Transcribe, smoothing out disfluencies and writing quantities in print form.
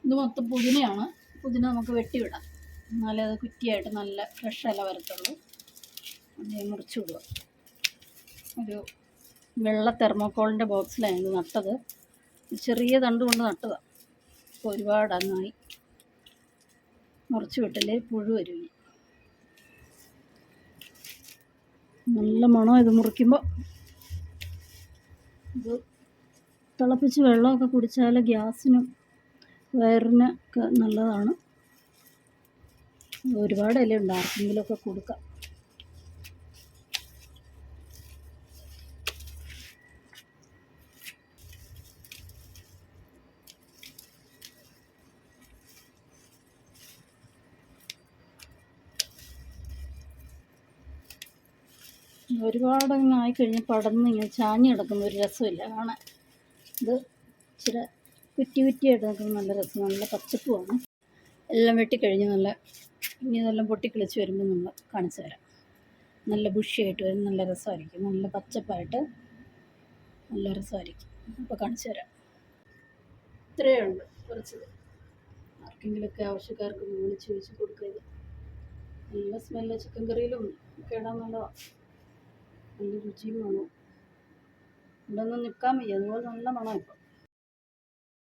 ഇത് മൊത്തം പുതിനയാണ്. പുതിന നമുക്ക് വെട്ടിവിടാം, എന്നാലേ അത് കുറ്റിയായിട്ട് നല്ല ഫ്രഷ് ഇല വരത്തുള്ളൂ. അതേ മുറിച്ച് വിടുക. ഒരു വെള്ള തെർമോക്കോളിൻ്റെ ബോക്സിലാണ് ഇത് നട്ടത്. ചെറിയ തണ്ട് കൊണ്ട് നട്ടതാണ്. ഇപ്പോൾ ഒരുപാട് അങ്ങായി. മുറിച്ച് വിട്ടല്ലേ പുഴു വരും. നല്ല മണം ഇത് മുറിക്കുമ്പോൾ. ഇത് തിളപ്പിച്ച് വെള്ളമൊക്കെ കുടിച്ചാൽ ഗ്യാസിനും വയറിനൊക്കെ നല്ലതാണ്. ഒരുപാട് ഇലയുണ്ട്, ആർക്കെങ്കിലുമൊക്കെ കൊടുക്കാം. ഒരുപാട് അങ്ങ് ആയിക്കഴിഞ്ഞ് പടർന്ന് ഇങ്ങനെ ചാഞ്ഞ് കിടക്കുന്ന ഒരു രസമില്ല കാണാൻ. ഇത് ഇച്ചിരി കുറ്റി കുറ്റിയായിട്ട് നിൽക്കുന്ന നല്ല രസം, നല്ല പച്ചപ്പുമാണ്. എല്ലാം വെട്ടിക്കഴിഞ്ഞ് ഇനി ഇതെല്ലാം പൊട്ടിക്കിളിച്ച് വരുമ്പോൾ നമ്മൾ കാണിച്ചു തരാം. നല്ല ബുഷിയായിട്ട് വരും, നല്ല രസമായിരിക്കും. നല്ല പച്ചപ്പായിട്ട് നല്ല രസമായിരിക്കും. അപ്പോൾ കാണിച്ചു തരാം. ഇത്രയേ ഉണ്ട് കുറച്ച്. ആർക്കെങ്കിലുമൊക്കെ ആവശ്യക്കാർക്ക് വിളിച്ച് ചോദിച്ച് കൊടുക്കുക. നല്ല സ്മെല്ല്, ചിക്കൻ കറിയിലും ഒക്കെ ഇടാൻ നല്ലതാണ്. നല്ല രുചിയും വേണം. ഇവിടെ ഒന്നും നിൽക്കാൻ വയ്യ, അതുപോലെ നല്ല മണം ഇപ്പോൾ.